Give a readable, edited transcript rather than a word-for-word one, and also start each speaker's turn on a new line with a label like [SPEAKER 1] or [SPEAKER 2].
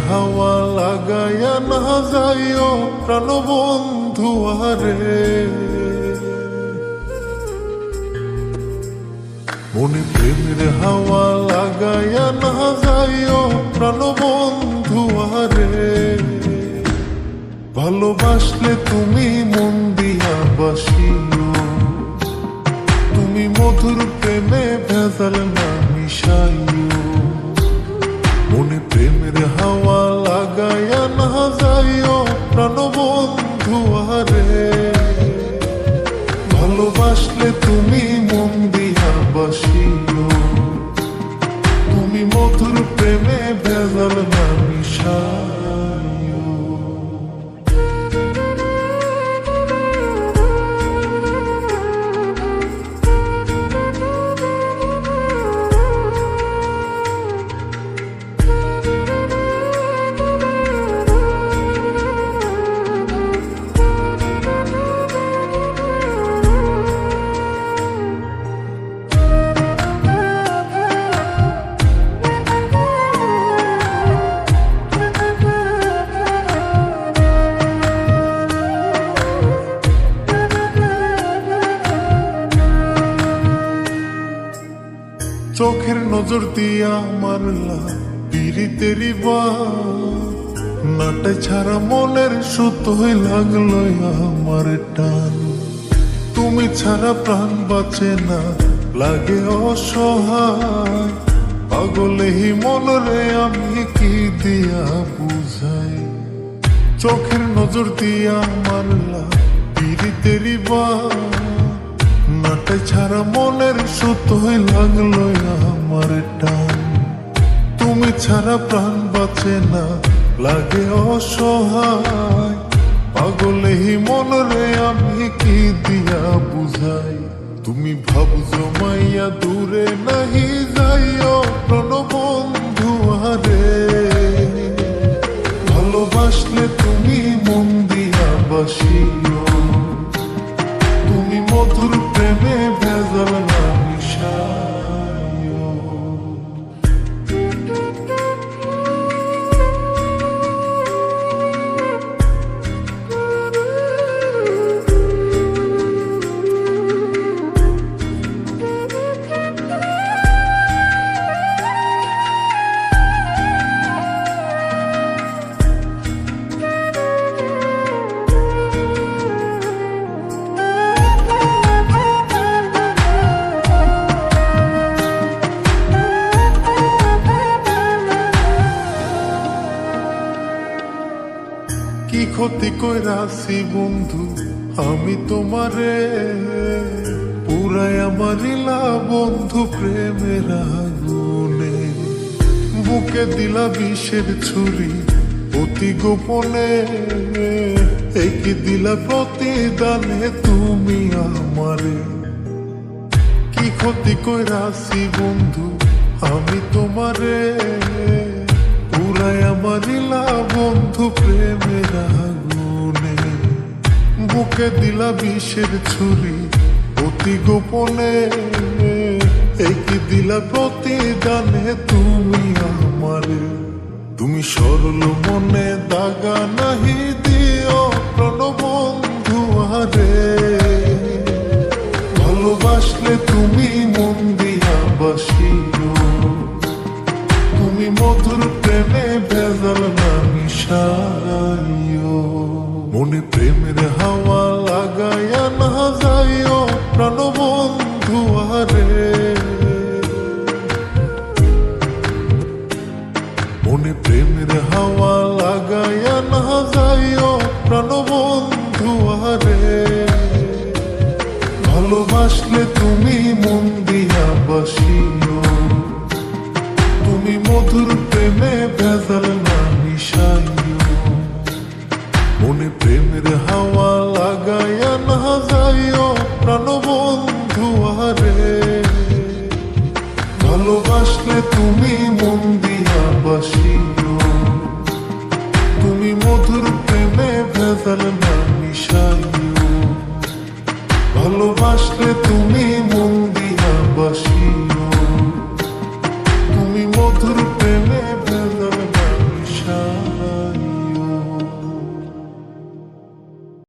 [SPEAKER 1] হাওয়া লাগাইয়া না যাইও প্রাণবন্ধু আরে, মনে প্রেমের হাওয়া লাগাইয়া না যাইও প্রাণবন্ধু আরে। ভালোবাসলে তুমি মন দিয়া বাসিও, তুমি মধুর প্রেমে ভেজাল না মিশাইও। মনে প্রেমের হাওয়া লাগাইয়া না যাইও প্রাণবন্ধু আরে। ভালোবাসলে তুমি মন দিয়া বাসিও, তুমি মধুর প্রেমে ভেজাল না মিশাইও। চোখের নজর দিয়া মারলা পিরিতেরি নাটে ছাড়া মনের সুতোই লাগলো আমার টান। তুমি ছাড়া প্রাণ বাঁচে না, লাগে অসহায়। পাগলেই মনরে আমি কি দিয়া বুঝাই। চোখের নজর দিয়া মারলা পিরিতেরি নাটে ছাড়া মনের সুতোই লাগলো আমার টান। তুমি ছাড়া প্রাণ বাঁচে না, লাগে অসহায়। পাগলেই মনরে আমি কি দিয়া বুঝাই। তুমি ভাবছো মাইয়া দূরে নাহি যাইও প্রাণবন্ধু আরে। ভালোবাসলে তুমি মন দিয়া বাসিও, তুমি মধুর প্রেমে ভেজাল না মিশাইও। কি ক্ষতি কইরাছি বন্ধু আমি তোমারে, পুরাই আমারিলা বন্ধু প্রেমের আগুনে। বুকে দিলা বিষের ছুরি অতি গোপনে, একই দিলা প্রতিদানে তুমি আমারে। কি ক্ষতি কইরাছি বন্ধু আমি তোমারে, পুরাই আমারিলা বন্ধু প্রেমের আগুনে। বুকে দিলা বিষের ছুরি অতি গোপনে, একই দিলা প্রতিদানে তুমি আমারে। তুমি সরল মনে দাগা নাহি দিও প্রাণবন্ধু আরে। ভালোবাসলে তুমি মন দিয়া বাসিও, তুমি মধুর প্রেমে ভেজাল না মিশাইও। মনে প্রেমের হাওয়া লাগাইয়া না যাইও প্রাণবন্ধু আরে। মনে প্রেমের হাওয়া লাগাইয়া না যাইও প্রাণবন্ধু আরে। ভালোবাসলে তুমি মন দিয়া বাসিও, তুমি মধুর প্রেমে ভেজাল না মিশাইও। মনে প্রেমের হাওয়া লাগাইয়া না যাইও প্রাণবন্ধু আরে। ভালোবাসলে তুমি মন দিয়া বাসিও, তুমি মধুর প্রেমে ভেজাল না মিশাইও। ভালোবাসলে তুমি